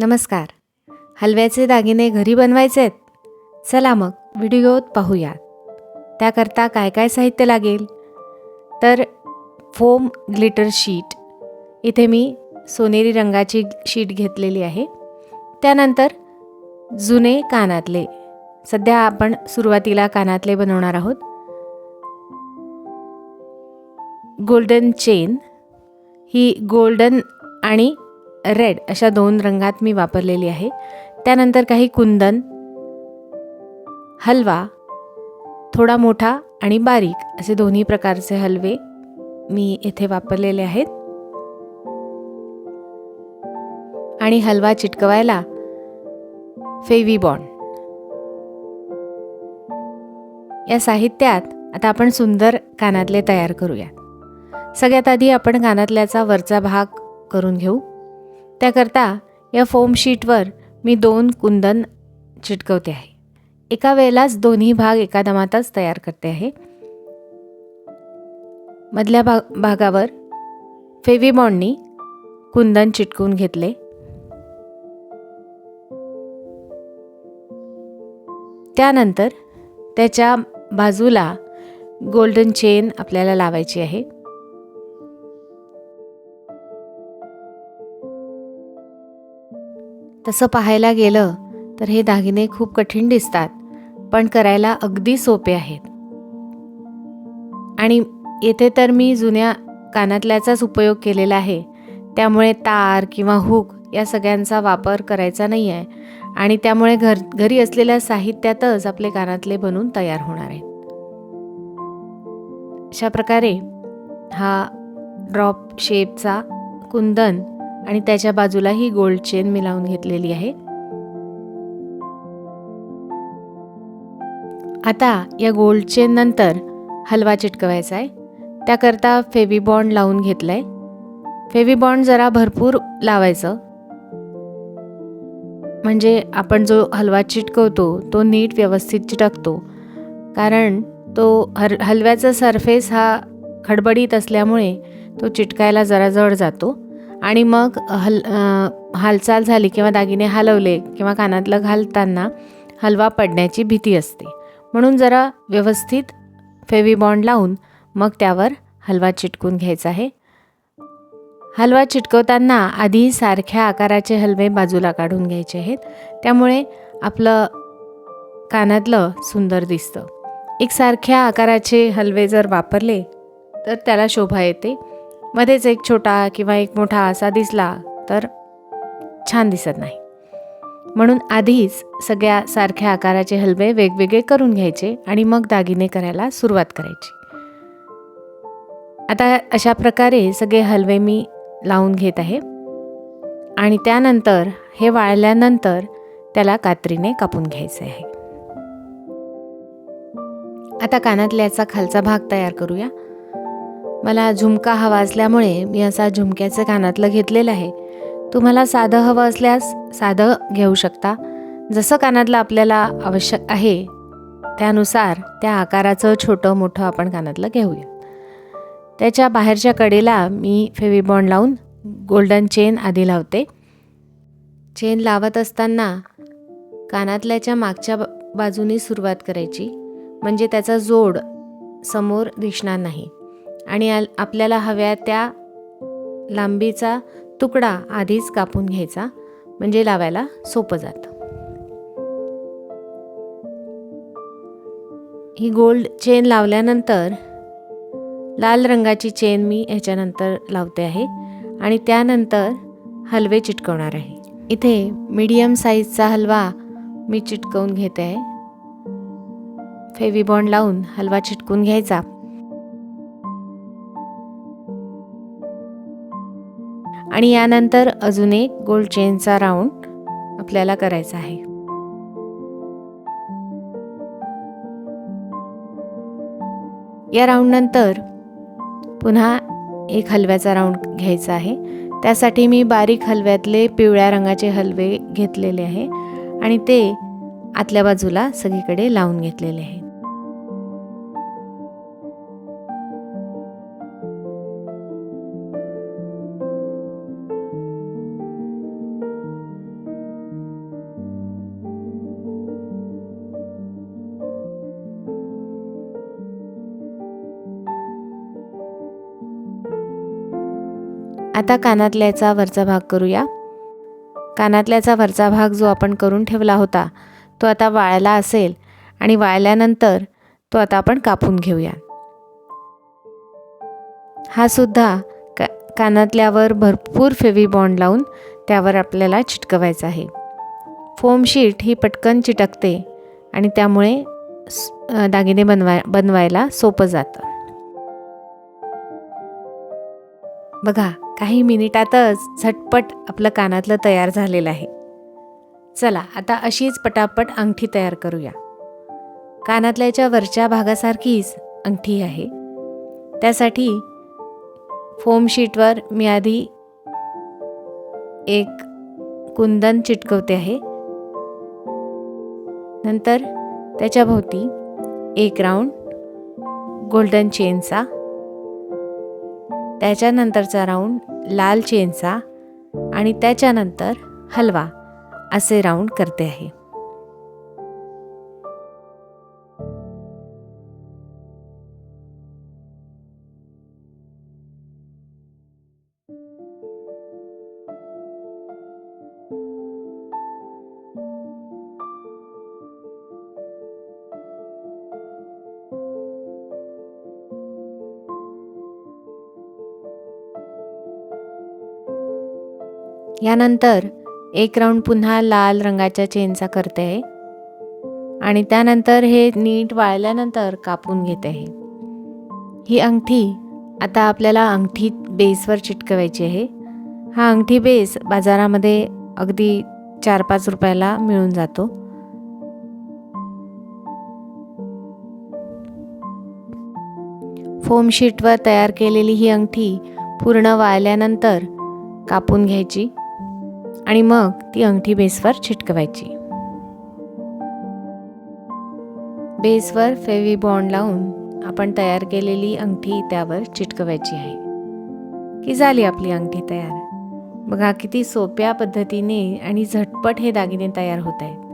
नमस्कार. हलव्याचे दागिने घरी बनवायचे आहेत? चला मग व्हिडिओत पाहूया. त्याकरता काय काय साहित्य लागेल तर फोम ग्लिटर शीट, इथे मी सोनेरी रंगाची शीट घेतलेली आहे. त्यानंतर जुने कानातले, सध्या आपण सुरुवातीला कानातले बनवणार आहोत. गोल्डन चेन, ही गोल्डन आणि रेड अशा 2 रंगात मी वापरलेली आहे. त्यानंतर काही कुंदन, हलवा, थोडा मोठा आणि बारीक असे दोन्ही प्रकारचे हलवे मी येथे वापरलेले आहेत. आणि हलवा चिटकवायला फेविबॉन्ड. या साहित्यात आता आपण सुंदर कानातले तयार करूया. सगळ्यात आधी आपण कानातल्याचा वरचा भाग करून घेऊ. त्याकरता या फोम शीटवर मी 2 कुंदन चिटकवते आहे. एका वेळेलाच दोन्ही भाग एका दमातच तयार करते आहे. मधल्या भागावर फेविबॉन्डनी कुंदन चिटकवून घेतले. त्यानंतर त्याच्या बाजूला गोल्डन चेन आपल्याला लावायची आहे. तसं पाहायला गेलं तर हे दागिने खूप कठीण दिसतात, पण करायला अगदी सोपे आहेत. आणि येथे तर मी जुन्या कानातल्याचाच उपयोग केलेला आहे, त्यामुळे तार किंवा हुक या सगळ्यांचा वापर करायचा नाही आहे. आणि त्यामुळे घरी असलेल्या साहित्यातच आपले कानातले बनून तयार होणार आहेत. अशा प्रकारे हा ड्रॉप शेपचा कुंदन आणि त्याच्या बाजूला ही गोल्ड चेन मी लावून घेतलेली आहे. आता या गोल्ड चेन नंतर हलवा चिटकवायचा आहे. त्याकरता फेविबॉन्ड लावून घेतलाय. फेविबॉन्ड जरा भरपूर लावायचं, म्हणजे आपण जो हलवा चिटकवतो तो नीट व्यवस्थित चिटकतो. कारण तो हलव्याचा सरफेस हा खडबडीत असल्यामुळे तो चिटकायला जरा जड जातो. आणि मग हालचाल झाली किंवा दागिने हलवले किंवा कानातलं घालताना हलवा पडण्याची भीती असते. म्हणून जरा व्यवस्थित फेविबॉन्ड लावून मग त्यावर हलवा चिटकून घ्यायचा आहे. हलवा चिटकवताना आधी सारख्या आकाराचे हलवे बाजूला काढून घ्यायचे आहेत, त्यामुळे आपलं कानातलं सुंदर दिसतं. एकसारख्या आकाराचे हलवे जर वापरले तर त्याला शोभा येते. मध्येच एक छोटा किंवा एक मोठा असा दिसला तर छान दिसत नाही. म्हणून आधीच सगळ्या सारख्या आकाराचे हलवे वेगवेगळे करून घ्यायचे आणि मग दागिने करायला सुरुवात करायची. आता अशा प्रकारे सगळे हलवे मी लावून घेत आहे. आणि त्यानंतर हे वाळल्यानंतर त्याला कात्रीने कापून घ्यायचे आहे. आता कानातल्याचा खालचा भाग तयार करूया. मला झुमका हवा असल्यामुळे मी असा झुमक्याचं कानातलं घेतलेलं आहे. तुम्हाला साधं हवं असल्यास साधं घेऊ शकता. जसं कानातलं आपल्याला आवश्यक आहे त्यानुसार त्या आकाराचं छोटं मोठं आपण कानातलं घेऊया. त्याच्या बाहेरच्या कडेला मी फेविबॉन्ड लावून गोल्डन चेन आधी लावते. चेन लावत असताना कानातल्याच्या मागच्या बाजूने सुरुवात करायची, म्हणजे त्याचा जोड समोर दिसणार नाही. आणि आपल्याला हव्या त्या लांबीचा तुकडा आधीच कापून घ्यायचा, म्हणजे लावायला सोपं जातं. ही गोल्ड चेन लावल्यानंतर लाल रंगाची चेन मी ह्याच्यानंतर लावते आहे आणि त्यानंतर हलवे चिटकवणार आहे. इथे मीडियम साईजचा हलवा मी चिटकवून घेते आहे. फेविबॉन्ड लावून हलवा चिटकवून घ्यायचा. आणि यानंतर अजून एक गोल्ड चेनचा राऊंड आपल्याला करायचा आहे. या राऊंड नंतर पुन्हा एक हलव्याचा राऊंड घ्यायचा आहे. त्यासाठी मी बारीक हलव्यातले पिवळ्या रंगाचे हलवे घेतलेले आहे आणि ते आतल्या बाजूला सगळीकडे लावून घेतलेले आहे. आता कानातल्याचा वरचा भाग करूया. कानातल्याचा वरचा भाग जो आपण करून ठेवला होता तो आता वाळला असेल आणि वाळल्यानंतर तो आता आपण कापून घेऊया. हा सुद्धा कानातल्यावर भरपूर फेविबॉन्ड लावून त्यावर आपल्याला चिटकवायचा आहे. फोम शीट ही पटकन चिटकते आणि त्यामुळे दागिने बनवायला सोपं जातं. बघा, काही मिनिटातच झटपट आपलं कानातलं तयार झालेलं आहे. चला आता अशीच पटापट अंगठी तयार करूया. कानातल्याच्या वरच्या भागासारखीच अंगठी आहे. त्यासाठी फोम शीटवर मी आधी एक कुंदन चिटकवते आहे. नंतर त्याच्या भोवती एक राऊंड गोल्डन चेनचा, त्याच्यानंतरचा राऊंड लाल चेनचा आणि त्याच्यानंतर हलवा असे राऊंड करते आहे. यानंतर एक राऊंड पुन्हा लाल रंगाच्या चेनचा करते आहे आणि त्यानंतर हे नीट वाळल्यानंतर कापून घेते आहे. ही अंगठी आता आपल्याला अंगठी बेसवर चिटकवायची आहे. हा अंगठी बेस बाजारामध्ये अगदी 4-5 रुपयाला मिळून जातो. फोम शीटवर तयार केलेली ही अंगठी पूर्ण वाळल्यानंतर कापून घ्यायची आणि मग ती अंगठी बेसवर चिटकवायची. बेसवर फेविबॉन्ड लावून आपण तयार केलेली अंगठी त्यावर चिटकवायची आहे की झाली आपली अंगठी तयार. बघा किती सोप्या पद्धतीने आणि झटपट हे दागिने तयार होत आहेत.